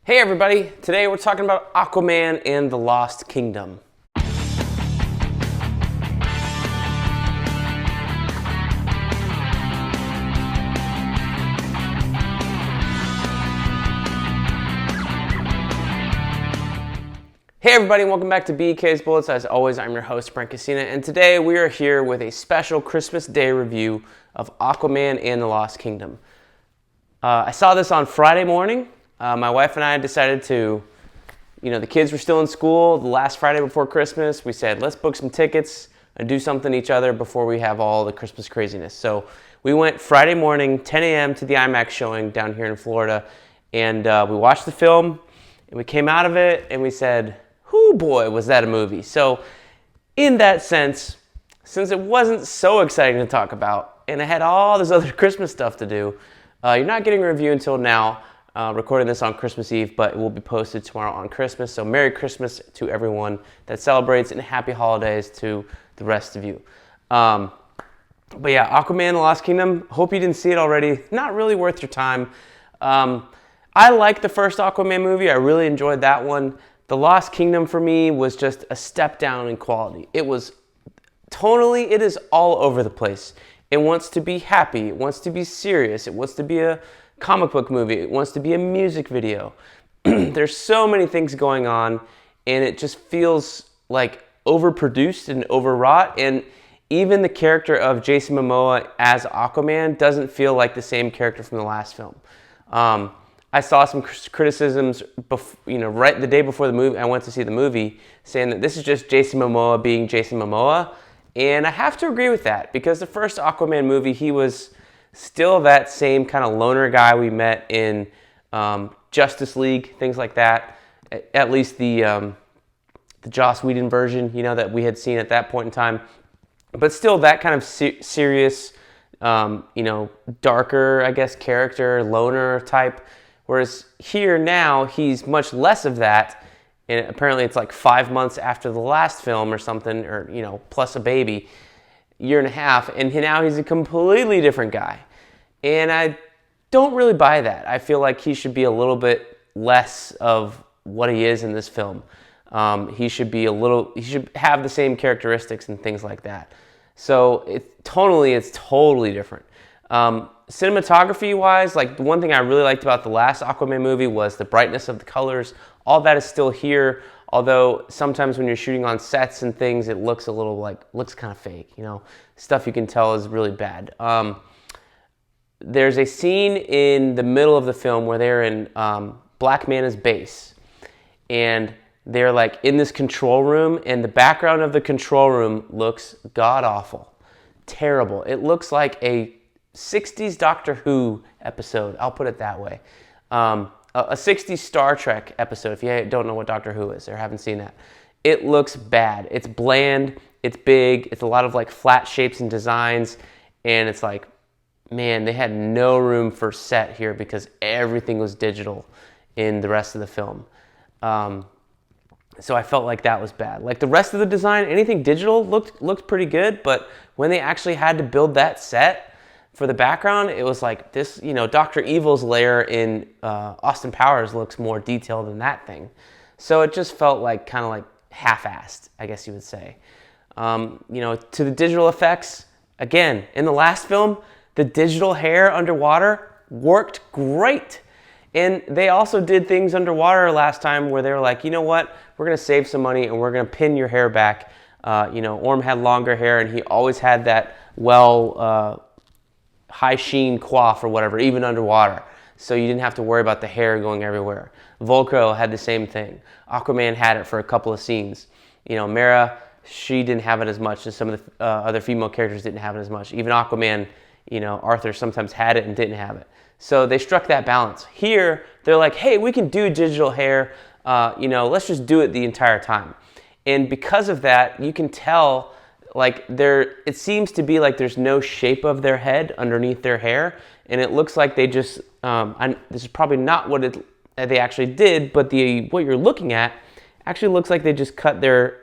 Hey everybody, today we're talking about Aquaman and the Lost Kingdom. Hey everybody, welcome back to BK's Bullets. As always, I'm your host, Brent, and today we are here with a special Christmas Day review of Aquaman and the Lost Kingdom. I saw this on Friday morning. My wife and I decided to, the kids were still in school the last Friday before Christmas. We said, let's book some tickets and do something to each other before we have all the Christmas craziness. So we went Friday morning, 10 a.m. to the IMAX showing down here in Florida. And we watched the film and we came out of it and we said, whoo boy, was that a movie. So in that sense, since it wasn't so exciting to talk about and I had all this other Christmas stuff to do, you're not getting a review until now. Recording this on Christmas Eve, but it will be posted tomorrow on Christmas. So Merry Christmas to everyone that celebrates and Happy Holidays to the rest of you. But yeah, Aquaman and the Lost Kingdom, hope you didn't see it already. Not really worth your time. I liked the first Aquaman movie. I really enjoyed that one. The Lost Kingdom for me was just a step down in quality. It was tonally, it is all over the place. It wants to be happy. It wants to be serious. It wants to be a comic book movie. It wants to be a music video. There's so many things going on and it just feels like overproduced and overwrought, and even the character of Jason Momoa as Aquaman doesn't feel like the same character from the last film. I saw some criticisms right the day before the movie I went to see the movie saying that this is just Jason Momoa being Jason Momoa, and I have to agree with that because the first Aquaman movie, he was still that same kind of loner guy we met in Justice League, things like that. At least the Joss Whedon version, that we had seen at that point in time. But still that kind of serious, darker, I guess, character, loner type. Whereas here now, he's much less of that. And apparently it's like 5 months after the last film or something, or, plus a baby. Year and a half, and now he's a completely different guy. And I don't really buy that. I feel like he should be a little bit less of what he is in this film. He should have the same characteristics and things like that. So it's totally different. Cinematography wise, like the one thing I really liked about the last Aquaman movie was the brightness of the colors. All that is still here. Although sometimes when you're shooting on sets and things, it looks looks kind of fake, stuff you can tell is really bad. There's a scene in the middle of the film where they're in Black Manta's base, and they're like in this control room, and the background of the control room looks god-awful, terrible. It looks like a 60s Doctor Who episode, I'll put it that way. A 60s Star Trek episode, if you don't know what Doctor Who is or haven't seen that. It looks bad. It's bland, it's big, it's a lot of like flat shapes and designs, and it's like, man, they had no room for set here because everything was digital in the rest of the film. So I felt like that was bad. Like the rest of the design, anything digital looked pretty good, but when they actually had to build that set for the background, it was like this, Dr. Evil's lair in Austin Powers looks more detailed than that thing. So it just felt like kind of like half-assed, I guess you would say. To the digital effects, again, in the last film, the digital hair underwater worked great. And they also did things underwater last time where they were like, you know what, we're going to save some money and we're going to pin your hair back. Orm had longer hair and he always had that high sheen coif or whatever, even underwater. So you didn't have to worry about the hair going everywhere. Volcro had the same thing. Aquaman had it for a couple of scenes. Mera, she didn't have it as much, and some of the other female characters didn't have it as much. Even Aquaman, Arthur sometimes had it and didn't have it. So they struck that balance. Here, they're like, hey, we can do digital hair, let's just do it the entire time. And because of that, you can tell it seems to be like there's no shape of their head underneath their hair, and it looks like they just, this is probably not what they actually did, but what you're looking at actually looks like they just cut their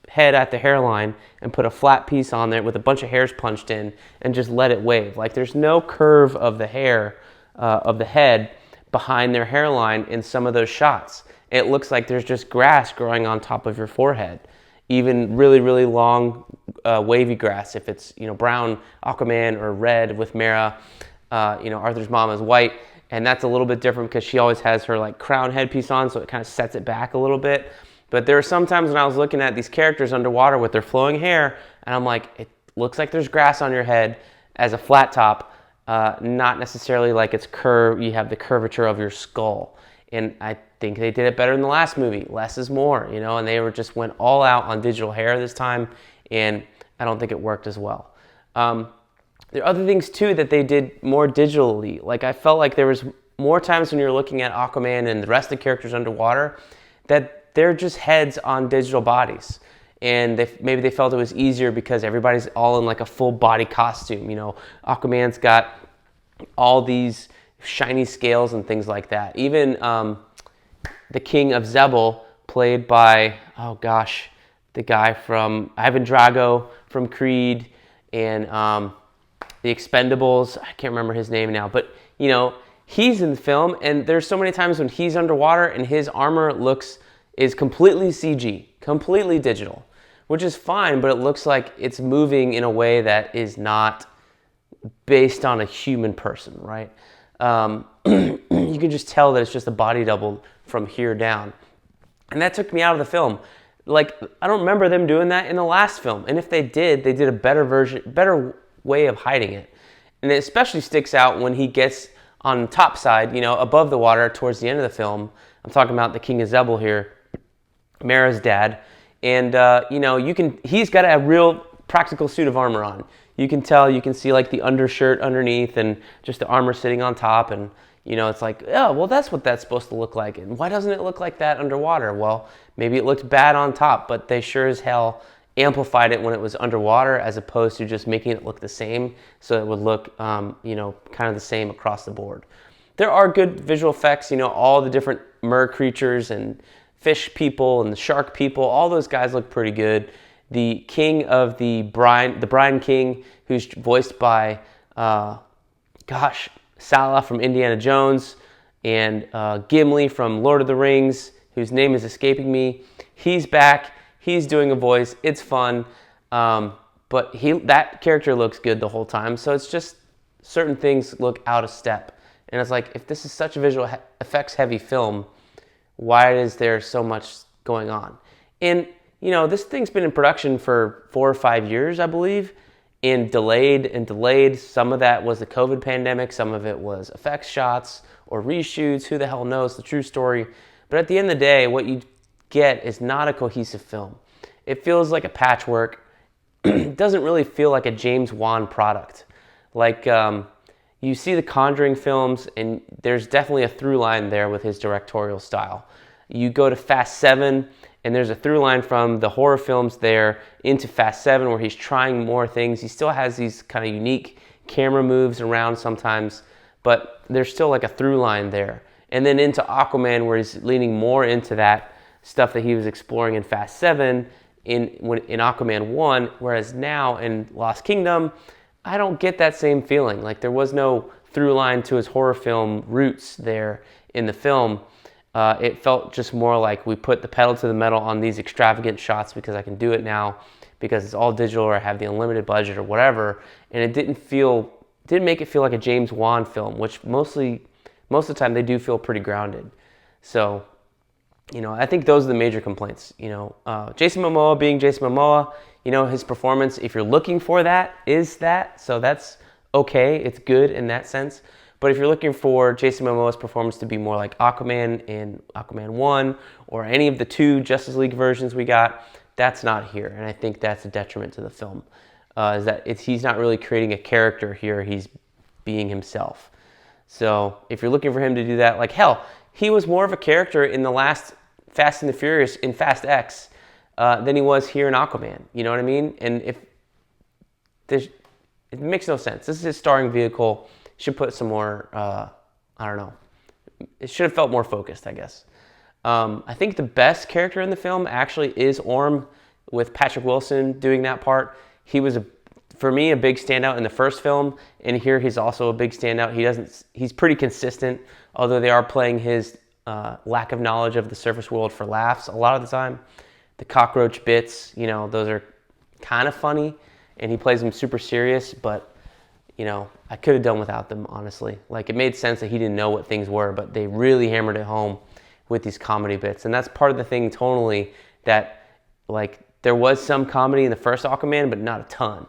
head at the hairline and put a flat piece on there with a bunch of hairs punched in and just let it wave. Like there's no curve of the hair, of the head, behind their hairline in some of those shots. It looks like there's just grass growing on top of your forehead. Even really, really long, wavy grass. If it's, brown Aquaman or red with Mera, Arthur's mom is white. And that's a little bit different because she always has her like crown headpiece on, so it kind of sets it back a little bit. But there are some times when I was looking at these characters underwater with their flowing hair, and I'm like, it looks like there's grass on your head as a flat top, not necessarily like it's curved. You have the curvature of your skull. And I think they did it better in the last movie. Less is more, and they went all out on digital hair this time, and I don't think it worked as well. There are other things too that they did more digitally. Like I felt like there was more times when you're looking at Aquaman and the rest of the characters underwater that they're just heads on digital bodies. And maybe they felt it was easier because everybody's all in like a full body costume. Aquaman's got all these shiny scales and things like that. Even the King of Zebul, played by, the guy from Ivan Drago from Creed and the Expendables. I can't remember his name now, but he's in the film, and there's so many times when he's underwater and his armor is completely CG, completely digital, which is fine, but it looks like it's moving in a way that is not based on a human person, right? You can just tell that it's just a body double from here down. And that took me out of the film. Like, I don't remember them doing that in the last film. And if they did a better way of hiding it. And it especially sticks out when he gets on the top side, above the water towards the end of the film. I'm talking about the King of Zebul here, Mera's dad. And, he's got a real practical suit of armor on. You can see like the undershirt underneath and just the armor sitting on top. And, it's like, oh, well, that's what that's supposed to look like. And why doesn't it look like that underwater? Well, maybe it looked bad on top, but they sure as hell amplified it when it was underwater as opposed to just making it look the same. So it would look, kind of the same across the board. There are good visual effects, all the different mer creatures and fish people and the shark people, all those guys look pretty good. The king of the Brine King, who's voiced by, Salah from Indiana Jones, and Gimli from Lord of the Rings, whose name is escaping me. He's back. He's doing a voice. It's fun, but that character looks good the whole time. So it's just certain things look out of step. And it's like, if this is such a visual effects heavy film, why is there so much going on? And, this thing's been in production for 4 or 5 years, I believe, and delayed. Some of that was the COVID pandemic. Some of it was effects shots or reshoots. Who the hell knows the true story? But at the end of the day, what you get is not a cohesive film. It feels like a patchwork. It doesn't really feel like a James Wan product. Like, you see the Conjuring films, and there's definitely a through line there with his directorial style. You go to Fast 7, and there's a through line from the horror films there into Fast 7 where he's trying more things. He still has these kind of unique camera moves around sometimes, but there's still like a through line there. And then into Aquaman, where he's leaning more into that stuff that he was exploring in Fast 7 in Aquaman 1, whereas now in Lost Kingdom, I don't get that same feeling. Like there was no through line to his horror film roots there in the film. It felt just more like we put the pedal to the metal on these extravagant shots because I can do it now because it's all digital or I have the unlimited budget or whatever. And it didn't make it feel like a James Wan film, which most of the time they do feel pretty grounded. So, I think those are the major complaints. Jason Momoa being Jason Momoa, his performance, if you're looking for that, is that. So that's okay. It's good in that sense. But if you're looking for Jason Momoa's performance to be more like Aquaman in Aquaman 1 or any of the 2 Justice League versions we got, that's not here. And I think that's a detriment to the film, is that he's not really creating a character here. He's being himself. So if you're looking for him to do that, like hell, he was more of a character in the last Fast and the Furious in Fast X than he was here in Aquaman. You know what I mean? And it makes no sense. This is his starring vehicle. Should put some more, it should have felt more focused, I guess. I think the best character in the film actually is Orm, with Patrick Wilson doing that part. He was, for me, a big standout in the first film, and here he's also a big standout. He's pretty consistent although they are playing his lack of knowledge of the surface world for laughs a lot of the time. The cockroach bits, you know, those are kind of funny, and he plays them super serious, but, you know, I could have done without them, honestly. Like, it made sense that he didn't know what things were, but they really hammered it home with these comedy bits. And that's part of the thing tonally, that, like, there was some comedy in the first Aquaman, but not a ton.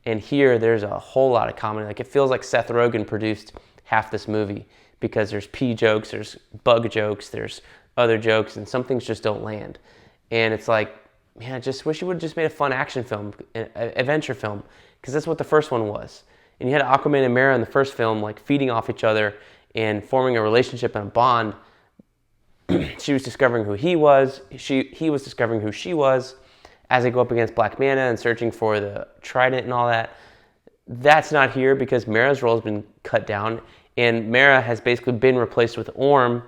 And here, there's a whole lot of comedy. Like, it feels like Seth Rogen produced half this movie, because there's pee jokes, there's bug jokes, there's other jokes, and some things just don't land. And it's like, man, I just wish you would have just made a fun action film, an adventure film, because that's what the first one was. And you had Aquaman and Mera in the first film, like, feeding off each other and forming a relationship and a bond. She was discovering who he was. He was discovering who she was as they go up against Black Manta and searching for the trident and all that. That's not here because Mera's role has been cut down, and Mera has basically been replaced with Orm.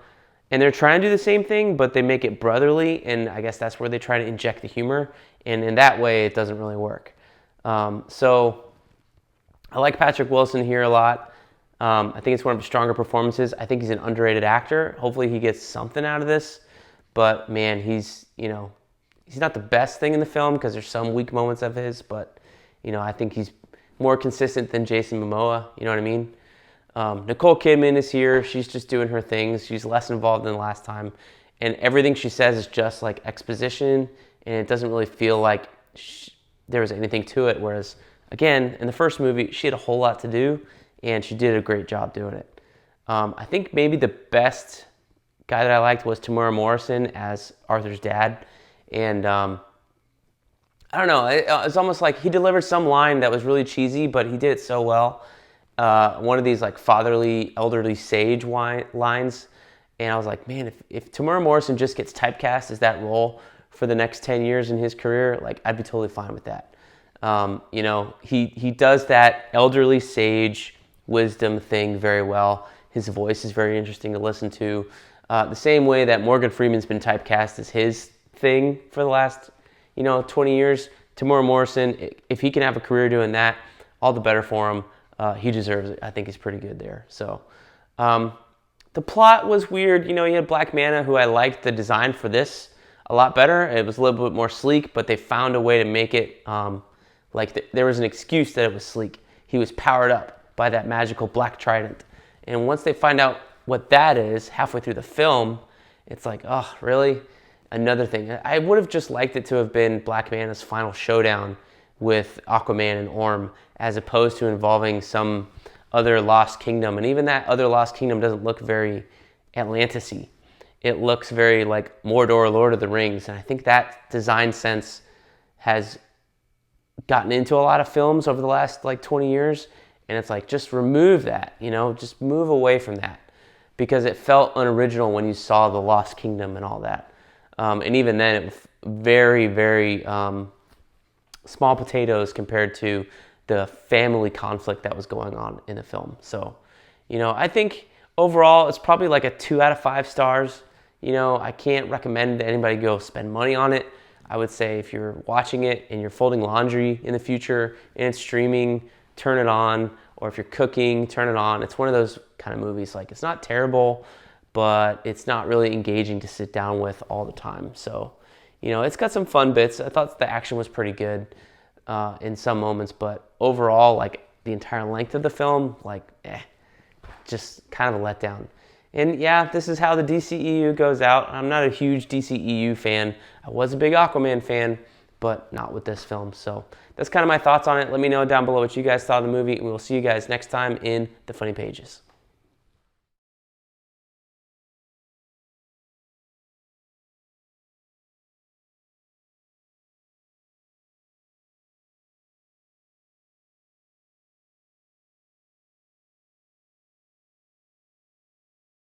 And they're trying to do the same thing, but they make it brotherly, and I guess that's where they try to inject the humor. And in that way, it doesn't really work. So I like Patrick Wilson here a lot. I think it's one of his stronger performances. I think he's an underrated actor. Hopefully he gets something out of this. But man, he's not the best thing in the film because there's some weak moments of his, but I think he's more consistent than Jason Momoa. You know what I mean? Nicole Kidman is here. She's just doing her things. She's less involved than last time. And everything she says is just like exposition, and it doesn't really feel like there was anything to it. Whereas, again, in the first movie, she had a whole lot to do, and she did a great job doing it. I think maybe the best guy that I liked was Tamura Morrison as Arthur's dad. And I don't know, it's almost like he delivered some line that was really cheesy, but he did it so well. One of these like fatherly, elderly sage lines. And I was like, man, if Tamura Morrison just gets typecast as that role for the next 10 years in his career, like I'd be totally fine with that. He does that elderly sage wisdom thing very well. His voice is very interesting to listen to. The same way that Morgan Freeman's been typecast as his thing for the last, 20 years. Tamura Morrison, if he can have a career doing that, all the better for him. He deserves it. I think he's pretty good there. So, the plot was weird. You had Black Manta, who I liked the design for this a lot better. It was a little bit more sleek, but they found a way to make it there was an excuse that it was sleek. He was powered up by that magical black trident. And once they find out what that is, halfway through the film, it's like, oh, really? Another thing. I would have just liked it to have been Black Manta's final showdown with Aquaman and Orm, as opposed to involving some other lost kingdom. And even that other lost kingdom doesn't look very Atlantis-y. It looks very like Mordor, Lord of the Rings. And I think that design sense has gotten into a lot of films over the last 20 years. And it's like, just remove that, just move away from that. Because it felt unoriginal when you saw the Lost Kingdom and all that. And even then, it was very, very small potatoes compared to the family conflict that was going on in the film. So, I think overall, it's probably like a 2 out of 5 stars. I can't recommend anybody go spend money on it. I would say if you're watching it and you're folding laundry in the future and it's streaming, turn it on. Or if you're cooking, turn it on. It's one of those kind of movies. Like, it's not terrible, but it's not really engaging to sit down with all the time. So, it's got some fun bits. I thought the action was pretty good in some moments, but overall, like, the entire length of the film, just kind of a letdown. And yeah, this is how the DCEU goes out. I'm not a huge DCEU fan. I was a big Aquaman fan, but not with this film. So that's kind of my thoughts on it. Let me know down below what you guys thought of the movie, and we'll see you guys next time in the Funny Pages.